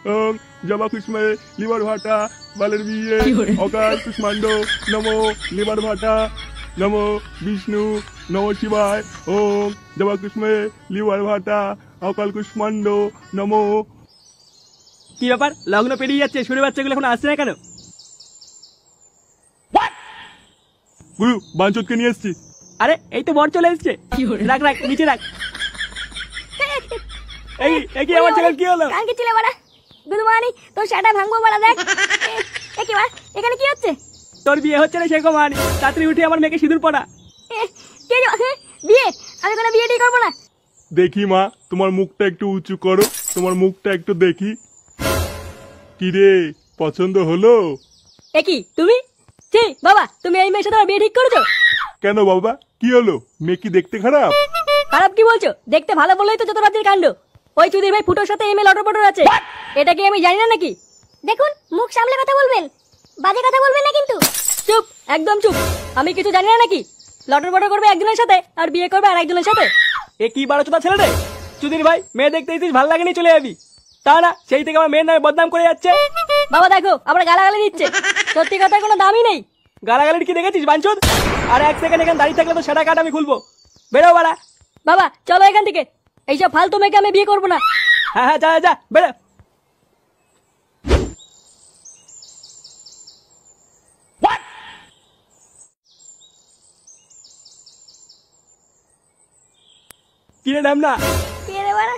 ওম জবা কুষ্মে লিভার ভাটা বালের বিয়ে অকাল কুষ্মাণ্ড নমো লিভার ভাটা নমো বিষ্ণু নমো শিবায় ওম জবা কুষ্মে লিভার ভাটা অকাল কুষ্মাণ্ড নমো। কি ব্যাপার, লগ্ন পেরিয়ে যাচ্ছে, শুনে বাচ্চাগুলো এখন আসছে না কেন? গুরু বাঞ্চতকে নিয়ে এসছি। আরে এই তো বর চলে এসছে। রাখ রাখ, নিচে রাখ। এই কি আমার ছেলে কি হলো? কালকে ছিলে বাড়া গুদমানি তোর শাটা ভাঙবো বাড়া দেখ। এ কি বাড়া এখানে কি হচ্ছে? তোর বিয়ে হচ্ছে না সেরকম মানি, রাত্রি উঠে আমার মেয়েকে সিঁদুর পড়া। কে বিয়ে? আমি কোনো বিয়ে ঠিক করবো না। দেখি মা, তোমার মুখটা একটু উঁচু করো, তোমার মুখটা একটু দেখি। কি রে, পছন্দ হলো? এ কি তুমি? ছি বাবা, তুমি এই মেয়ের সাথে আমার বিয়ে ঠিক করেছো? কেন বাবা, কি হলো? মেয়ে কি দেখতে খারাপ? খারাপ কি বলছো? দেখতে ভালো বললেই তো যত রাতের কাণ্ড। ওই চুদির ভাই ফুটোর সাথে এমএল লটর পটর আছে, এটা কি আমি জানি না নাকি? দেখুন মুখ সামলে কথা বলবেন, বাজে কথা বলবেন না কিন্তু। চুপ, একদম চুপ। আমি কিছু জানি না নাকি? লটর পটর করবে একজনের সাথে আর বিয়ে করবে আর একজনের সাথে। এ কি বারোচোদা ছেলে রে? চুদির ভাই, মেয়ে দেখতে এসেছিস, ভালো লাগেনি চলে যাবি। তা না, সেই থেকে আমার মেয়ের নামে বদনাম করে যাচ্ছে। বাবা দেখো আবার গালাগালি দিচ্ছে, সত্যি কথার কোনো দামই নেই। গালাগালির কি দেখেছিস বাঞ্চদ? আর এক সেকেন্ড এখানে দাঁড়িয়ে থাকলে তো সেটা কাট আমি খুলবো। বেরো বাড়া। বাবা চলো এখান থেকে, এইসব ফালতু মেয়েকে আমি বিয়ে করবো না। হ্যাঁ যা যা, বেরো। কিরে নাম না, কে রে বাড়া?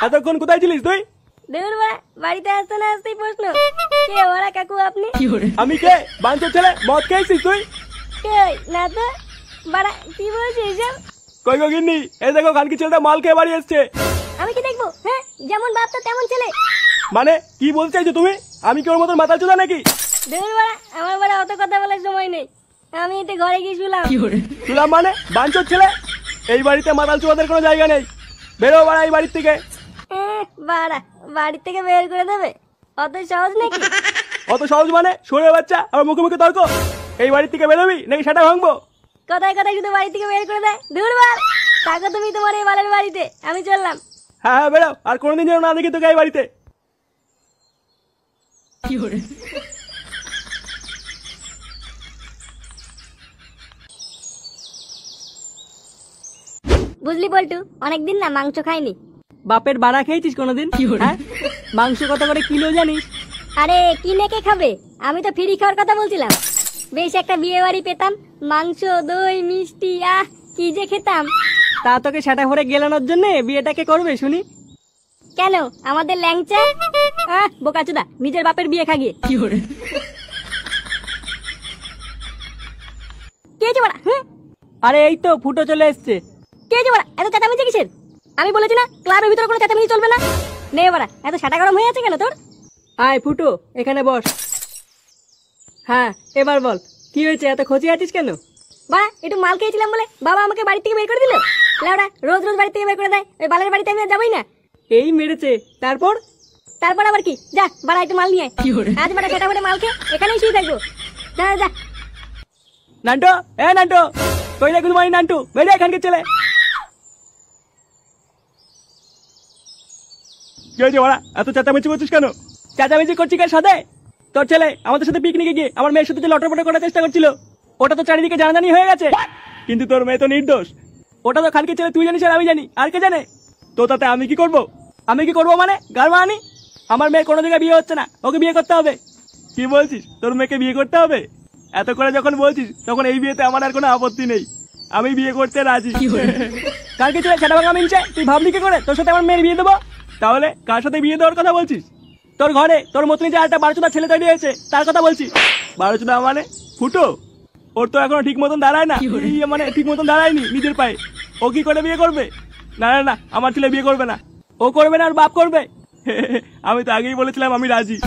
এতক্ষণ কোথায় ছিলিস তুই? দেউর বাড়া, বাড়িতে আসতে না আসতেই প্রশ্ন। কে বাড়া কাকু আপনি? আমি কে? বাঞ্চদ ছেলে, মদ খেয়েছিস তুই? কে না তো বাড়া, কি বলছিস এসব? কই গো গিন্নি, এই দেখো খানকি ছেলেটা মাল খেয়ে বাড়ি এসছে। আমি কি দেখবো? হ্যাঁ, যেমন বাপ তো তেমন ছেলে। মানে কি বলতে চাইছো তুমি? আমি কি ওর মতন মাতাল চোদা নাকি? দেউর বাড়া, আমার বাড়া অত কথা বলার সময় নেই, আমি এতে ঘরে গিয়ে শুলাম। শুনলাম মানে? বাঞ্চদ ছেলে, এই বাড়িতে মাতাল চোদাদের কোনো জায়গা নেই। বেরো বাড়া এই বাড়ির থেকে। বাড়া বাড়ি থেকে বের করে দেবে? অত সহজ নাকি? অত সহজ মানে? সরে বাচ্চা, আমার মুখে মুখে তর্ক। এই বাড়ির থেকে বেরোবি নাকি সেটা ভাঙবো? কথায় কথায় শুধু বাড়ি থেকে বের করে দেয়। দূর বাল, থাকো তুমি তোমার এই বালের বাড়িতে, আমি চললাম। হ্যাঁ হ্যাঁ বেরো, আর কোনোদিন যেন না দেখি তোকে এই বাড়িতে। বুঝলি পল্টু, অনেকদিন না মাংস খাইনি। বাপের বাড়া খেয়েছিস কোনোদিন? হ্যাঁ, মাংস কত করে কিলো জানিস? আরে কিনে কে খাবে? আমি তো ফ্রি খাওয়ার কথা বলছিলাম। বেশ একটা বিয়ে বাড়ি পেতাম, মাংস দই মিষ্টি, আহ কি যে খেতাম। তা তোকে সেটা ভরে গেলানোর জন্য বিয়েটাকে করবে শুনি? কেন আমাদের ল্যাংচা? বোকাচোদা, নিজের বাপের বিয়ে খাগিয়ে। কে যে বড়া? আরে এই তো ফুটো চলে এসছে। কে যে বড়া, এত চেঁচামেচি কিসের? আমি বলেছি না ক্লাবের ভিতরে কোনো চেঁচামেচি চলবে না। নে বড়া, এত সাটা গরম হয়ে আছে কেন তোর? আয় ফুটো, এখানে বস। হ্যাঁ এবার বল, কি হয়েছে, এত খোঁজে আছিস কেন? বাড়া একটু মাল খেয়েছিলাম বলে বাবা আমাকে বাড়ি থেকে বের করে দিল। লাউড়া রোজ রোজ বাড়ি থেকে বের করে দেয়, ওই বালের বাড়িতে আমি আর যাবোই না। এই মেরেছে, তারপর? তারপর আবার কি? যা বাড়া একটু মাল নিয়ে আজ বাড়া সেটা করে মাল খেয়ে এখানেই শুয়ে থাকবো। যা যা। নান্টু, এ নান্টু, কই রে গুদমানি নান্টু, বেরিয়ে এখানকে চলে। কি হয়েছে ওরা, এত চেঁচামেচি করছিস কেন? চেঁচামেচি করছি কার সাথে? তোর ছেলে আমাদের সাথে পিকনিকে গিয়ে আমার মেয়ের সাথে যে লটরপটর করার চেষ্টা করছিল, ওটা তো চারিদিকে জানাজানি হয়ে গেছে। কিন্তু তোর মেয়ে তো নির্দোষ। ওটা তো খানকে ছেলে, তুই জানিস আর আমি জানি, আর কে জানে? তো তাতে আমি কি করব? আমি কি করবো মানে গারমা আনি? আমার মেয়ের কোনো জায়গায় বিয়ে হচ্ছে না, ওকে বিয়ে করতে হবে। কি বলছিস, তোর মেয়েকে বিয়ে করতে হবে? এত করে যখন বলছিস তখন এই বিয়েতে আমার আর কোনো আপত্তি নেই, আমি বিয়ে করতে রাজি। কালকে ছেলে সেটা ভাঙা মিনছে, তুই ভাবলি কি করে তোর সাথে আমার মেয়ের বিয়ে দেবো? তাহলে কার সাথে বিয়ে দেওয়ার কথা বলছিস? তোর ঘরে তোর মতনই যে একটা বারোচোদা ছেলে তৈরি হয়েছে তার কথা বলছি। বারোচোদা মানে ফুটো, ওর তো এখনো ঠিক মতন দাঁড়ায় না, মানে ঠিক মতন দাঁড়ায়নি নিজের পায়ে। ও কি করে বিয়ে করবে? না না না, আমার ছেলে বিয়ে করবে না, ও করবে না, আর বাপ করবে। আমি তো আগেই বলেছিলাম আমি রাজি।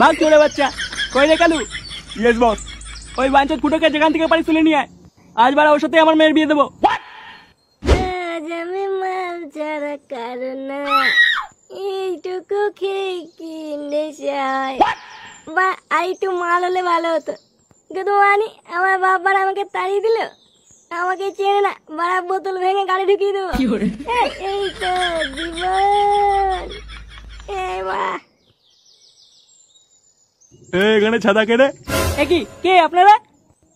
ভাগ চলে বাচ্চা। কই রে কালু? Yes boss. ওই বাঞ্চত ফুটোকে যেখান থেকে পারি তুলে নিয়ে আয়, আজ বারা ওর সাথে আমার মেয়ের বিয়ে দেবো। আজ আমি মাল ছাড়া কারণ না, এইটুকু খেয়ে কি নেশায়। বা আর একটু মাল হলে ভালো হতো। গুদমানি, আমার বাবার আমাকে তাড়িয়ে দিল, আমাকে চেনে না, বাড়া বোতল ভেঙে গাড়ি ঢুকিয়ে দেবো। এই তো জীবন। এই বাড়া এখানে ছাদা কে রে? এ কি কে আপনারা?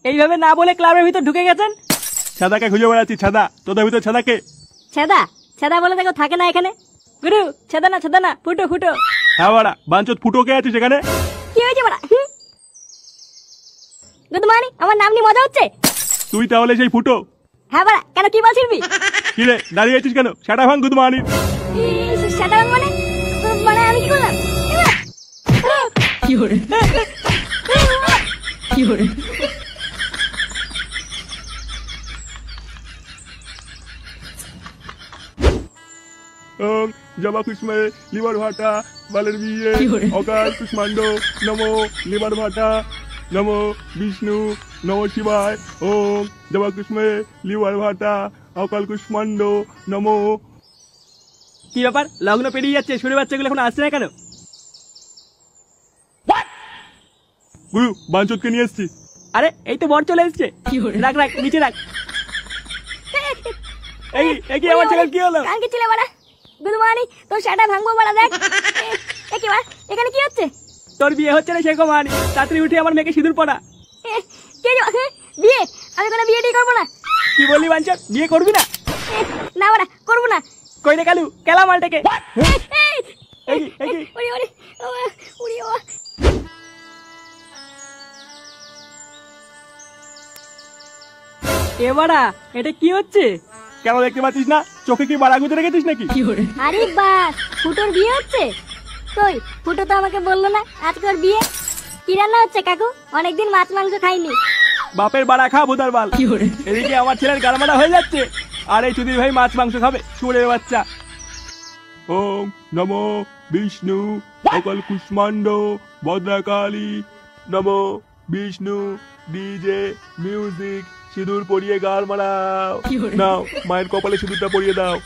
এইভাবে না বলে ক্লাবের ভিতর ঢুকে গেছেন? ছাদাকে খুঁজে বেড়াচ্ছি। ছাদা তোদের ভিতর ছাদা কে? ছেদা ছেদা বলে দেখো থাকে না এখানে। গুরু ছেদা না ফুটো ফুটো। হ্যাঁ বাড়া বাঞ্চত ফুটো কে আছিস এখানে? কি হয়েছে বড়া? গুড মর্নিং, আমার নাম নিয়ে মজা হচ্ছে? তুই তাহলে সেই ফুটো? হ্যাঁ বড়া, কেন কি বলছিস? কি রে দাঁড়িয়ে আছিস কেন? সেটা ভাঙ গুদ মানি। সেটা মানে মানে আমি কি করলাম? কি হরে কি হরে? ওম জবা কুসমে লিভার ভাটা বালের বিয়ে অকাল কুষ্মাণ্ড নমো লিভার ভাটা নমো বিষ্ণু নমো শিবায় ওম জবা কুসমে লিভার ভাটা অকাল কুষ্মাণ্ড নমো। কি ব্যাপার, লগ্ন পেরিয়ে যাচ্ছে, শুনে বাচ্চাগুলো এখন আসছে না কেন? গুরু বাঞ্চতকে নিয়ে এসছি। আরে এই তো বর চলে এসছে। রাখ রাখ নিচে রাখ। এই কি আমার ছেলের কি হলো? কালকে ছিলে বড়া। গুড মর্নিং, তোর সেটা ভাঙবো বড়া দেখ। এ কি বড়া, এখানে কি হচ্ছে? তোর বিয়ে হচ্ছে না সেরকম আর তাড়াতাড়ি উঠে আমার মেয়েকে সিঁদুর পড়া। কে বিয়ে? আমি কোনো বিয়ে করি না। কি বললি বাঞ্চত, বিয়ে করবি না? না বড়া, করবো না। কই রে কালু, কেলা মালটাকে। ওরে ওরে ওরে ও এবারা এটা কি হচ্ছে? কেন দেখতে পাচ্ছিস না? চোখে কি বাড়া গুঁজে রেখেছিস নাকি? আরে বাস, ফুটোর বিয়ে হচ্ছে? কই ফুটো তো আমাকে বললো না আজকে ওর বিয়ে। কি রান্না হচ্ছে কাকু? অনেকদিন মাছ মাংস খাইনি। বাপের বাড়া খা ভোদার বাল। এদিকে আমার ছেলের গালমারা হয়ে যাচ্ছে, আর এই চুদির ভাই মাছ মাংস খাবে, শুয়োরের বাচ্চা। ওম নমো বিষ্ণু অকাল কুষ্মাণ্ড ভদ্রাকালী নমো বিষ্ণু ডিজে মিউজিক সিঁদুর পরিয়ে গাল মারাও। নাও মায়ের কপালে সিঁদুরটা পরিয়ে দাও।